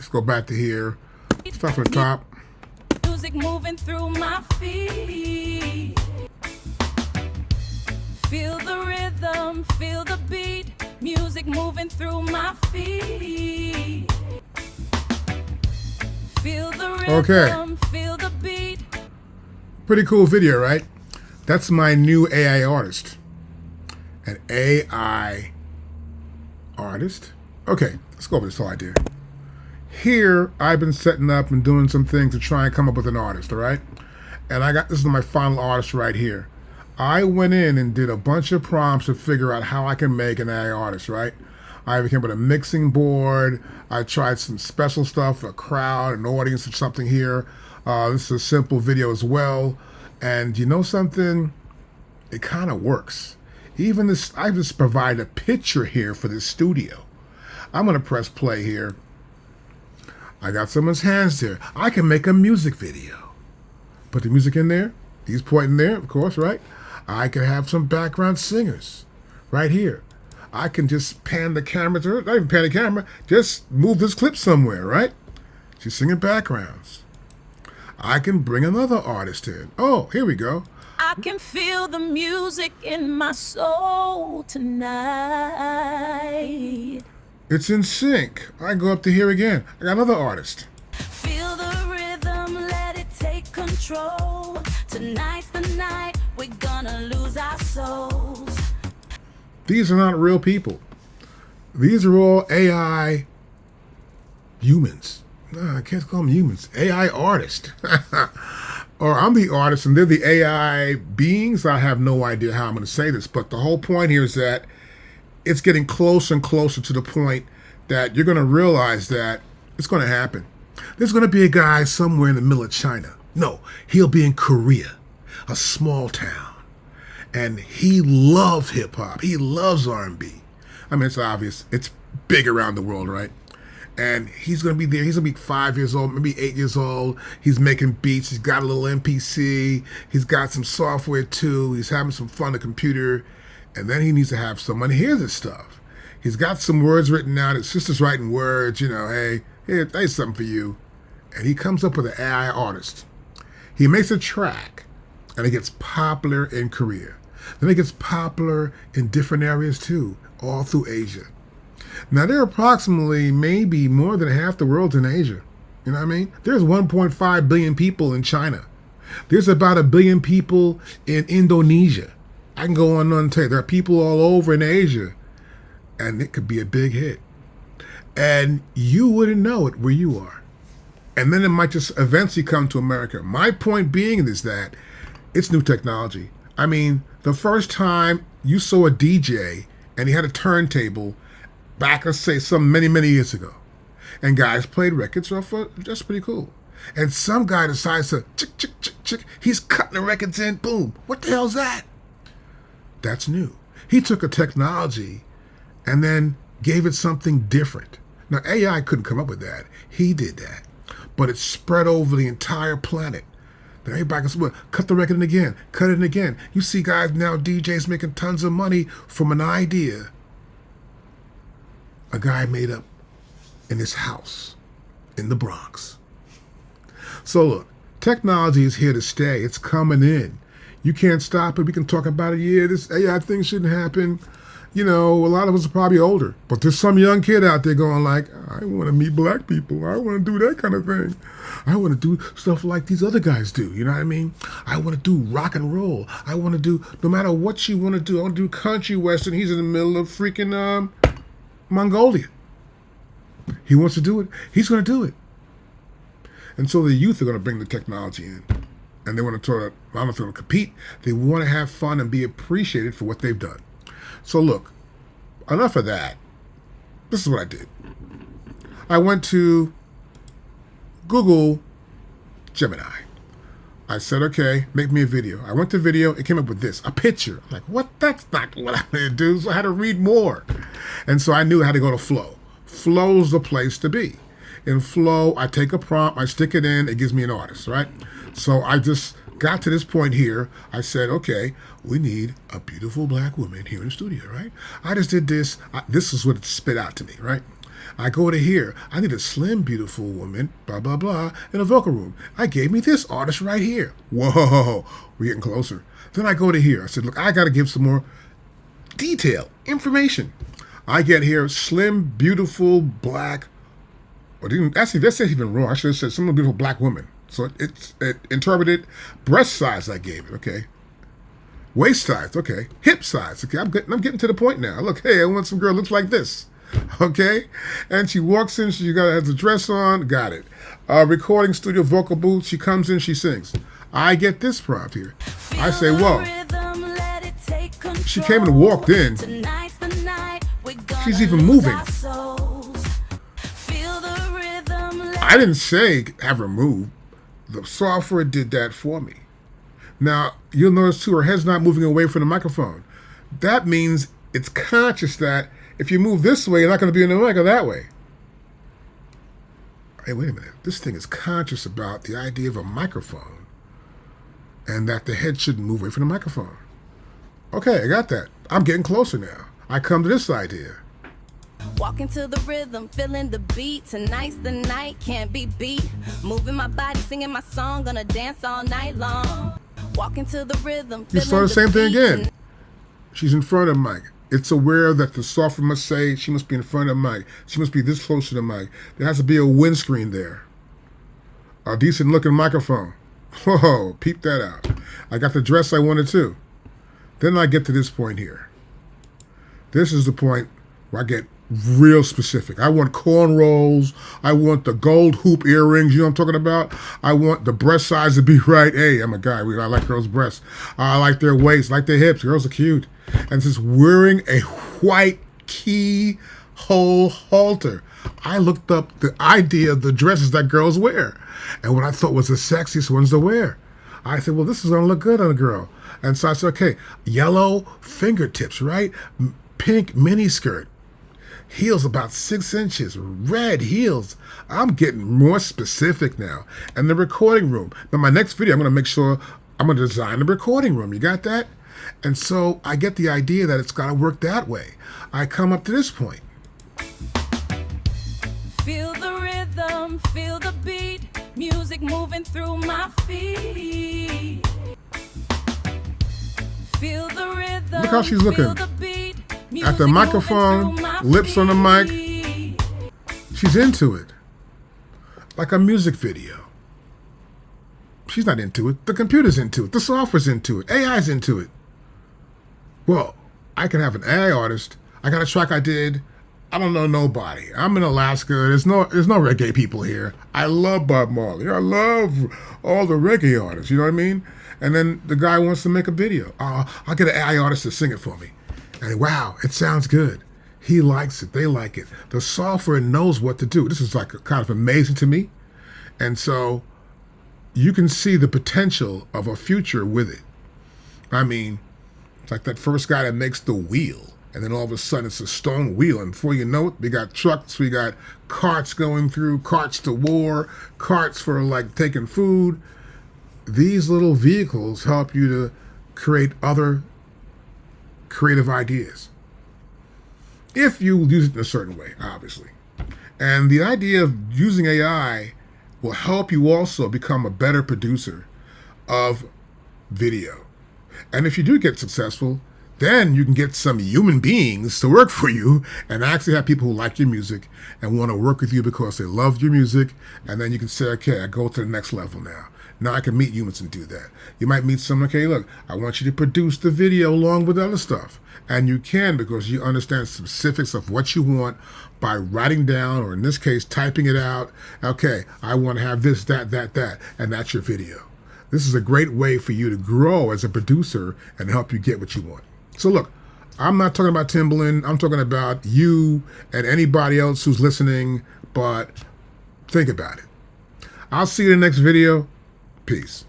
go back to here. Start from the top. Music moving through my feet. Feel the rhythm, feel the beat. Music moving through my feet. Feel the rhythm, feel the beat. Pretty cool video, right? That's my new AI artist. An AI artist? Okay, let's go over this whole idea. Here, I've been setting up and doing some things to try and come up with an artist, all right? And this is my final artist right here. I went in and did a bunch of prompts to figure out how I can make an AI artist, right? I came up with a mixing board. I tried some special stuff, a crowd, an audience or something here. This is a simple video as well. And you know something? It kind of works. Even this, I just provided a picture here for this studio. I'm gonna press play here. I got someone's hands there. I can make a music video. Put the music in there. He's pointing there, of course, right? I can have some background singers right here. I can just pan the camera to her. Not even pan the camera. Just move this clip somewhere, right? She's singing backgrounds. I can bring another artist in. Oh, here we go. I can feel the music in my soul tonight. It's in sync. I can go up to here again. I got another artist. Feel the rhythm, let it take control. Tonight's the night we're gonna lose our souls. These are not real people. These are all AI humans. No, I can't call them humans. AI artists. Or I'm the artist and they're the AI beings. I have no idea how I'm going to say this, but the whole point here is that it's getting closer and closer to the point that you're going to realize that it's going to happen. There's going to be a guy somewhere in the middle of China. No, he'll be in Korea, a small town. And he loves hip hop. He loves R&B. I mean, it's obvious. It's big around the world, right? And he's going to be there. He's going to be 5 years old, maybe 8 years old. He's making beats. He's got a little MPC. He's got some software too. He's having some fun on the computer. And then he needs to have someone hear this stuff. He's got some words written out. His sister's writing words, you know, hey, here's something for you. And he comes up with an AI artist. He makes a track and it gets popular in Korea. Then it gets popular in different areas too, all through Asia. Now there are approximately maybe more than half the world's in Asia. You know what I mean? There's 1.5 billion people in China. There's about 1 billion people in Indonesia. I can go on and tell you, there are people all over in Asia, and it could be a big hit. And you wouldn't know it where you are. And then it might just eventually come to America. My point being is that it's new technology. I mean, the first time you saw a DJ and he had a turntable back, let's say, some many years ago, and guys played records off of, that's pretty cool. And some guy decides to chick, he's cutting the records in, boom. What the hell's that? That's new. He took a technology and then gave it something different. Now, AI couldn't come up with that. He did that. But it spread over the entire planet. Then everybody can say, well, cut the record in again, cut it in again. You see guys now, DJs making tons of money from an idea a guy made up in his house in the Bronx. So look, technology is here to stay. It's coming in. You can't stop it. We can talk about it. Yeah, this AI thing shouldn't happen. You know, a lot of us are probably older, but there's some young kid out there going like, I want to meet black people. I want to do that kind of thing. I want to do stuff like these other guys do. You know what I mean? I want to do rock and roll. I want to do, no matter what you want to do, I want to do country western. He's in the middle of freaking Mongolia. He wants to do it. He's going to do it. And so the youth are going to bring the technology in. And they want to sort of, I don't know if they're going to compete. They want to have fun and be appreciated for what they've done. So look, enough of that. This is what I did. I went to Google Gemini. I said, okay, make me a video. I went to video, it came up with this, a picture. I'm like, what? That's not what I'm going to do. So I had to read more. And so I knew I had to go to Flow. Flow's the place to be. In Flow, I take a prompt, I stick it in, it gives me an artist, right? So I just got to this point here. I said, okay, we need a beautiful black woman here in the studio, right? I just did this. This is what it spit out to me, right? I go to here. I need a slim, beautiful woman, blah, blah, blah, in a vocal room. I gave me this artist right here. Whoa, we're getting closer. Then I go to here. I said, look, I got to give some more detail, information. I get here, slim, beautiful, black, or didn't, actually, that's even wrong. I should have said slim, beautiful black woman. So it interpreted breast size I gave it, okay. Waist size, okay. Hip size, okay. I'm getting to the point now. Look, hey, I want some girl looks like this, okay. And she walks in, she has a dress on, got it. Recording studio vocal booth, she comes in, she sings. I get this prompt here. I say, whoa. She came and walked in. She's even moving. I didn't say have her move. The software did that for me. Now, you'll notice too, her head's not moving away from the microphone. That means it's conscious that if you move this way, you're not going to be in the mic or that way. Hey, wait a minute. This thing is conscious about the idea of a microphone and that the head shouldn't move away from the microphone. Okay, I got that. I'm getting closer now. I come to this idea. Walking to the rhythm, feeling the beat. Tonight's the night, can't be beat. Moving my body, singing my song, gonna dance all night long. Walking to the rhythm, you saw the same thing again. She's in front of the mic. It's aware that the software must say she must be in front of the mic. She must be this close to the mic. There has to be a windscreen there. A decent looking microphone. Whoa, peep that out. I got the dress I wanted too. Then I get to this point here. This is the point where I get real specific. I want cornrows. I want the gold hoop earrings. You know what I'm talking about? I want the breast size to be right. Hey, I'm a guy. I like girls' breasts. I like their waist, like their hips. Girls are cute. And just wearing a white keyhole halter. I looked up the idea of the dresses that girls wear. And what I thought was the sexiest ones to wear. I said, well, this is going to look good on a girl. And so I said, okay, yellow fingertips, right? Pink miniskirt. Heels about 6 inches, red heels. I'm getting more specific now. And the recording room. Now, my next video, I'm going to make sure I'm going to design the recording room. You got that? And so I get the idea that it's got to work that way. I come up to this point. Feel the rhythm, feel the beat. Music moving through my feet. Feel the rhythm. Look how she's looking. At the microphone, lips on the mic. She's into it. Like a music video. She's not into it. The computer's into it. The software's into it. AI's into it. Well, I can have an AI artist. I got a track I did. I don't know nobody. I'm in Alaska. There's no reggae people here. I love Bob Marley. I love all the reggae artists. You know what I mean? And then the guy wants to make a video. I'll get an AI artist to sing it for me. And wow, it sounds good. He likes it. They like it. The software knows what to do. This is like kind of amazing to me. And so you can see the potential of a future with it. I mean, it's like that first guy that makes the wheel. And then all of a sudden it's a stone wheel. And before you know it, we got trucks, we got carts going through, carts to war, carts for like taking food. These little vehicles help you to create other creative ideas. If you use it in a certain way, obviously. And the idea of using AI will help you also become a better producer of video. And if you do get successful, then you can get some human beings to work for you and actually have people who like your music and want to work with you because they love your music. And then you can say, okay, I go to the next level now. Now I can meet humans and do that. You might meet someone, okay, look, I want you to produce the video along with other stuff. And you can because you understand specifics of what you want by writing down, or in this case, typing it out. Okay, I want to have this, that, and that's your video. This is a great way for you to grow as a producer and help you get what you want. So look, I'm not talking about Timbaland. I'm talking about you and anybody else who's listening, but think about it. I'll see you in the next video. Peace.